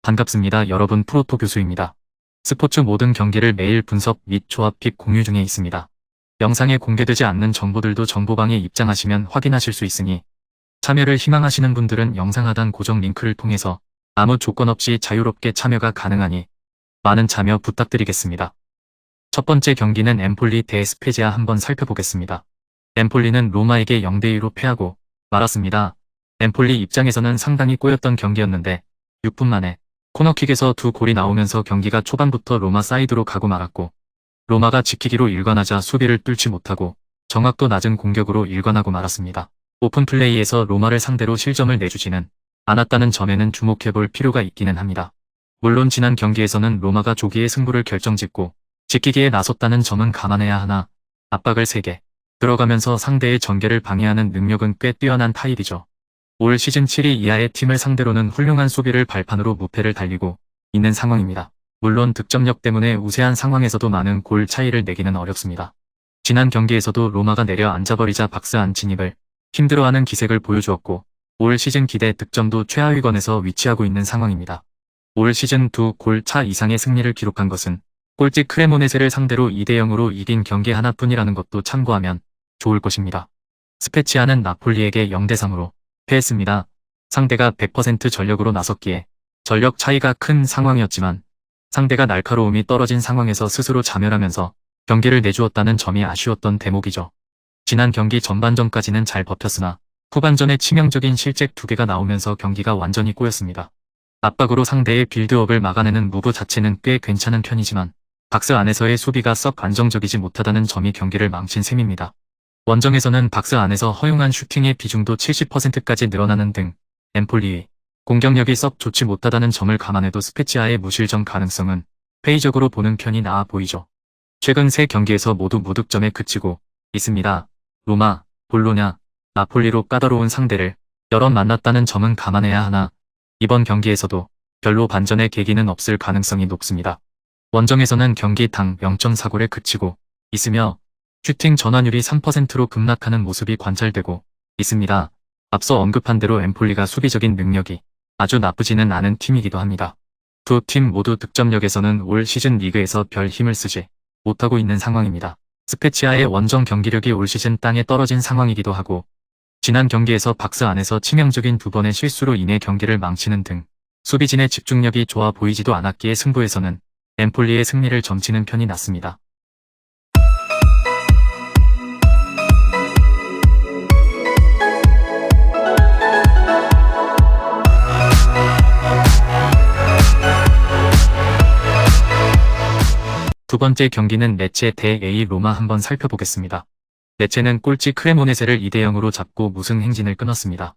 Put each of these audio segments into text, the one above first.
반갑습니다. 여러분, 프로토 교수입니다. 스포츠 모든 경기를 매일 분석 및 조합픽 공유 중에 있습니다. 영상에 공개되지 않는 정보들도 정보방에 입장하시면 확인하실 수 있으니 참여를 희망하시는 분들은 영상 하단 고정 링크를 통해서 아무 조건 없이 자유롭게 참여가 가능하니 많은 참여 부탁드리겠습니다. 첫 번째 경기는 엠폴리 대 스페지아 한번 살펴보겠습니다. 엠폴리는 로마에게 0대2로 패하고 말았습니다. 엠폴리 입장에서는 상당히 꼬였던 경기였는데 6분 만에 코너킥에서 두 골이 나오면서 경기가 초반부터 로마 사이드로 가고 말았고 로마가 지키기로 일관하자 수비를 뚫지 못하고 정확도 낮은 공격으로 일관하고 말았습니다. 오픈 플레이에서 로마를 상대로 실점을 내주지는 않았다는 점에는 주목해볼 필요가 있기는 합니다. 물론 지난 경기에서는 로마가 조기에 승부를 결정짓고 지키기에 나섰다는 점은 감안해야 하나 압박을 세게 들어가면서 상대의 전개를 방해하는 능력은 꽤 뛰어난 타입이죠. 올 시즌 7위 이하의 팀을 상대로는 훌륭한 수비를 발판으로 무패를 달리고 있는 상황입니다. 물론 득점력 때문에 우세한 상황에서도 많은 골 차이를 내기는 어렵습니다. 지난 경기에서도 로마가 내려 앉아버리자 박스 안 진입을 힘들어하는 기색을 보여주었고 올 시즌 기대 득점도 최하위권에서 위치하고 있는 상황입니다. 올 시즌 2골 차 이상의 승리를 기록한 것은 꼴찌 크레모네세를 상대로 2대0으로 이긴 경기 하나뿐이라는 것도 참고하면 좋을 것입니다. 스페치아는 나폴리에게 0대3으로 패했습니다. 상대가 100% 전력으로 나섰기에 전력 차이가 큰 상황이었지만 상대가 날카로움이 떨어진 상황에서 스스로 자멸하면서 경기를 내주었다는 점이 아쉬웠던 대목이죠. 지난 경기 전반전까지는 잘 버텼으나 후반전에 치명적인 실책 2개가 나오면서 경기가 완전히 꼬였습니다. 압박으로 상대의 빌드업을 막아내는 무브 자체는 꽤 괜찮은 편이지만 박스 안에서의 수비가 썩 안정적이지 못하다는 점이 경기를 망친 셈입니다. 원정에서는 박스 안에서 허용한 슈팅의 비중도 70%까지 늘어나는 등 엠폴리의 공격력이 썩 좋지 못하다는 점을 감안해도 스페치아의 무실점 가능성은 회의적으로 보는 편이 나아 보이죠. 최근 3경기에서 모두 무득점에 그치고 있습니다. 로마, 볼로냐, 나폴리로 까다로운 상대를 여러 만났다는 점은 감안해야 하나 이번 경기에서도 별로 반전의 계기는 없을 가능성이 높습니다. 원정에서는 경기당 0.4골에 그치고 있으며 슈팅 전환율이 3%로 급락하는 모습이 관찰되고 있습니다. 앞서 언급한 대로 엠폴리가 수비적인 능력이 아주 나쁘지는 않은 팀이기도 합니다. 두 팀 모두 득점력에서는 올 시즌 리그에서 별 힘을 쓰지 못하고 있는 상황입니다. 스페치아의 원정 경기력이 올 시즌 땅에 떨어진 상황이기도 하고 지난 경기에서 박스 안에서 치명적인 2번의 실수로 인해 경기를 망치는 등 수비진의 집중력이 좋아 보이지도 않았기에 승부에서는 엠폴리의 승리를 점치는 편이 낫습니다. 두 번째 경기는 레체 대 A 로마 한번 살펴보겠습니다. 레체는 꼴찌 크레모네세를 2대0으로 잡고 무승 행진을 끊었습니다.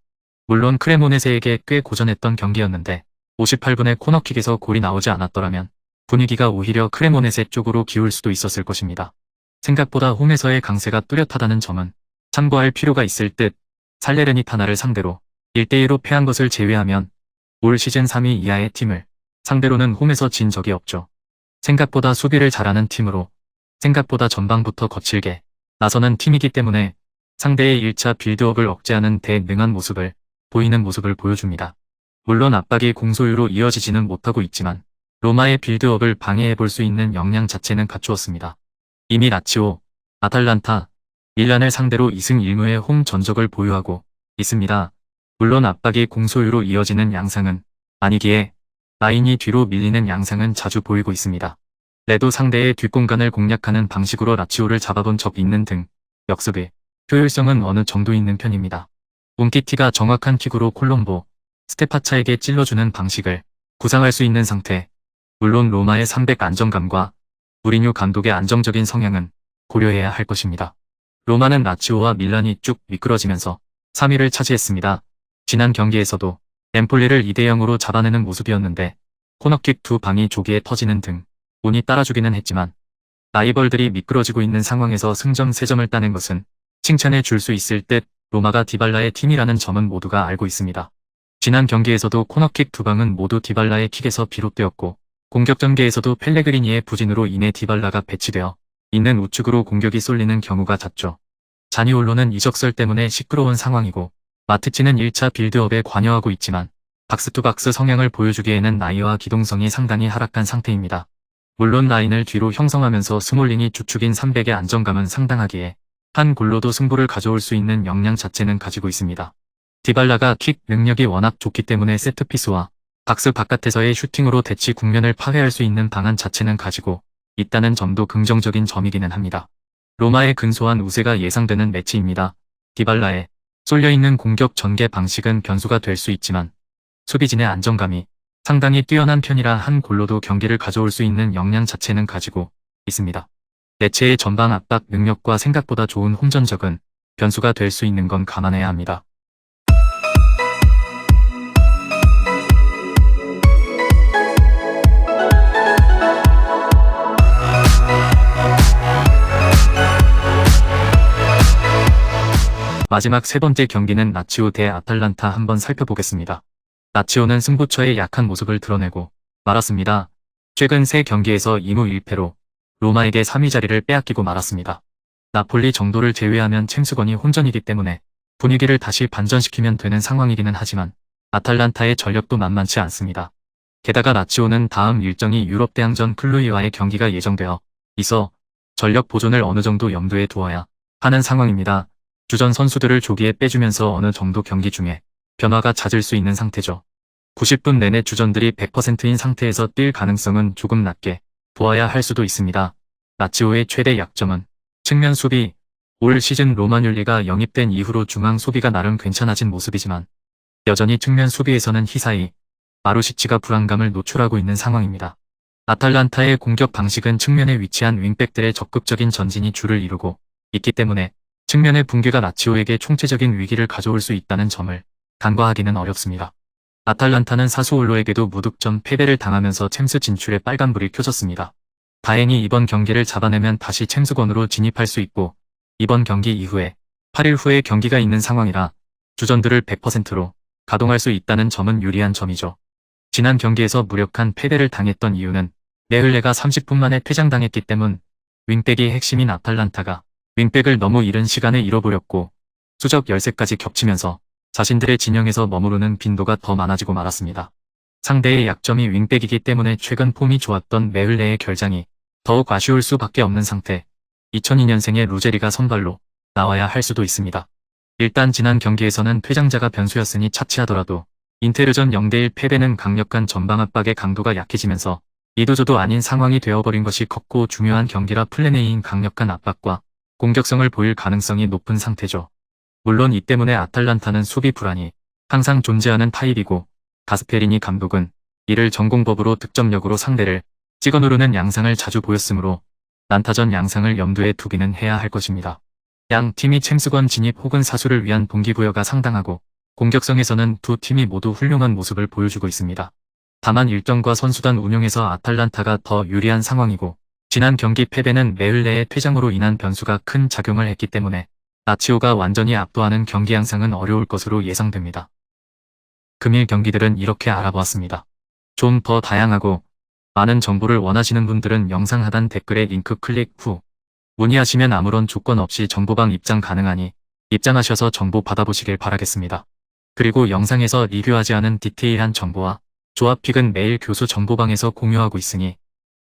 물론 크레모네세에게 꽤 고전했던 경기였는데 58분의 코너킥에서 골이 나오지 않았더라면 분위기가 오히려 크레모네세 쪽으로 기울 수도 있었을 것입니다. 생각보다 홈에서의 강세가 뚜렷하다는 점은 참고할 필요가 있을 듯 살레르니타나를 상대로 1대1로 패한 것을 제외하면 올 시즌 3위 이하의 팀을 상대로는 홈에서 진 적이 없죠. 생각보다 수비를 잘하는 팀으로 생각보다 전방부터 거칠게 나서는 팀이기 때문에 상대의 1차 빌드업을 억제하는 대능한 모습을 보여줍니다. 물론 압박이 공소유로 이어지지는 못하고 있지만 로마의 빌드업을 방해해볼 수 있는 역량 자체는 갖추었습니다. 이미 라치오, 아탈란타, 밀란을 상대로 2승 1무의 홈 전적을 보유하고 있습니다. 물론 압박이 공소유로 이어지는 양상은 아니기에 라인이 뒤로 밀리는 양상은 자주 보이고 있습니다. 레도 상대의 뒷공간을 공략하는 방식으로 라치오를 잡아본 적 있는 등 역습의 효율성은 어느 정도 있는 편입니다. 움키티가 정확한 킥으로 콜롬보, 스테파차에게 찔러주는 방식을 구상할 수 있는 상태. 물론 로마의 300 안정감과 무리뉴 감독의 안정적인 성향은 고려해야 할 것입니다. 로마는 라치오와 밀란이 쭉 미끄러지면서 3위를 차지했습니다. 지난 경기에서도 엠폴리를 2대0으로 잡아내는 모습이었는데 코너킥 2방이 조기에 터지는 등 운이 따라주기는 했지만 라이벌들이 미끄러지고 있는 상황에서 승점 3점을 따낸 것은 칭찬해 줄 수 있을 듯 로마가 디발라의 팀이라는 점은 모두가 알고 있습니다. 지난 경기에서도 코너킥 2방은 모두 디발라의 킥에서 비롯되었고 공격 전개에서도 펠레그리니의 부진으로 인해 디발라가 배치되어 있는 우측으로 공격이 쏠리는 경우가 잦죠. 자니올로는 이적설 때문에 시끄러운 상황이고 마티치는 1차 빌드업에 관여하고 있지만 박스투박스 성향을 보여주기에는 나이와 기동성이 상당히 하락한 상태입니다. 물론 라인을 뒤로 형성하면서 스몰링이 주축인 300의 안정감은 상당하기에 한 골로도 승부를 가져올 수 있는 역량 자체는 가지고 있습니다. 디발라가 킥 능력이 워낙 좋기 때문에 세트피스와 박스 바깥에서의 슈팅으로 대치 국면을 파괴할 수 있는 방안 자체는 가지고 있다는 점도 긍정적인 점이기는 합니다. 로마의 근소한 우세가 예상되는 매치입니다. 디발라의 쏠려있는 공격 전개 방식은 변수가 될 수 있지만 수비진의 안정감이 상당히 뛰어난 편이라 한 골로도 경기를 가져올 수 있는 역량 자체는 가지고 있습니다. 레체의 전방 압박 능력과 생각보다 좋은 홈전적은 변수가 될 수 있는 건 감안해야 합니다. 마지막 세 번째 경기는 라치오 대 아탈란타 한번 살펴보겠습니다. 라치오는 승부처의 약한 모습을 드러내고 말았습니다. 최근 세 경기에서 2무 1패로 로마에게 3위 자리를 빼앗기고 말았습니다. 나폴리 정도를 제외하면 챔스건이 혼전이기 때문에 분위기를 다시 반전시키면 되는 상황이기는 하지만 아탈란타의 전력도 만만치 않습니다. 게다가 라치오는 다음 일정이 유럽 대항전 클루이와의 경기가 예정되어 있어 전력 보존을 어느 정도 염두에 두어야 하는 상황입니다. 주전 선수들을 조기에 빼주면서 어느 정도 경기 중에 변화가 잦을 수 있는 상태죠. 90분 내내 주전들이 100%인 상태에서 뛸 가능성은 조금 낮게 보아야 할 수도 있습니다. 라치오의 최대 약점은 측면 수비. 올 시즌 로마뉴리가 영입된 이후로 중앙 수비가 나름 괜찮아진 모습이지만 여전히 측면 수비에서는 히사이, 마루시치가 불안감을 노출하고 있는 상황입니다. 아탈란타의 공격 방식은 측면에 위치한 윙백들의 적극적인 전진이 주를 이루고 있기 때문에 측면의 붕괴가 라치오에게 총체적인 위기를 가져올 수 있다는 점을 간과하기는 어렵습니다. 아탈란타는 사수올로에게도 무득점 패배를 당하면서 챔스 진출에 빨간불이 켜졌습니다. 다행히 이번 경기를 잡아내면 다시 챔스권으로 진입할 수 있고 이번 경기 이후에 8일 후에 경기가 있는 상황이라 주전들을 100%로 가동할 수 있다는 점은 유리한 점이죠. 지난 경기에서 무력한 패배를 당했던 이유는 네흘레가 30분 만에 퇴장당했기 때문. 윙백이 핵심인 아탈란타가 윙백을 너무 이른 시간에 잃어버렸고 수적 열세까지 겹치면서 자신들의 진영에서 머무르는 빈도가 더 많아지고 말았습니다. 상대의 약점이 윙백이기 때문에 최근 폼이 좋았던 네흘레의 결장이 더욱 아쉬울 수밖에 없는 상태. 2002년생의 루제리가 선발로 나와야 할 수도 있습니다. 일단 지난 경기에서는 퇴장자가 변수였으니 차치하더라도 인테르전 0대1 패배는 강력한 전방 압박의 강도가 약해지면서 이도저도 아닌 상황이 되어버린 것이 컸고 중요한 경기라 플랜 A인 강력한 압박과 공격성을 보일 가능성이 높은 상태죠. 물론 이 때문에 아탈란타는 수비 불안이 항상 존재하는 타입이고 가스페리니 감독은 이를 전공법으로 득점력으로 상대를 찍어 누르는 양상을 자주 보였으므로 난타전 양상을 염두에 두기는 해야 할 것입니다. 양 팀이 챔스권 진입 혹은 사수를 위한 동기부여가 상당하고 공격성에서는 두 팀이 모두 훌륭한 모습을 보여주고 있습니다. 다만 일정과 선수단 운용에서 아탈란타가 더 유리한 상황이고 지난 경기 패배는 네흘레의 퇴장으로 인한 변수가 큰 작용을 했기 때문에 라치오가 완전히 압도하는 경기 양상은 어려울 것으로 예상됩니다. 금일 경기들은 이렇게 알아보았습니다. 좀 더 다양하고 많은 정보를 원하시는 분들은 영상 하단 댓글에 링크 클릭 후 문의하시면 아무런 조건 없이 정보방 입장 가능하니 입장하셔서 정보 받아보시길 바라겠습니다. 그리고 영상에서 리뷰하지 않은 디테일한 정보와 조합픽은 매일 교수 정보방에서 공유하고 있으니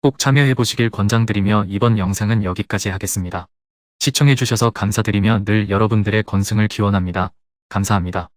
꼭 참여해보시길 권장드리며 이번 영상은 여기까지 하겠습니다. 시청해주셔서 감사드리며 늘 여러분들의 건승을 기원합니다. 감사합니다.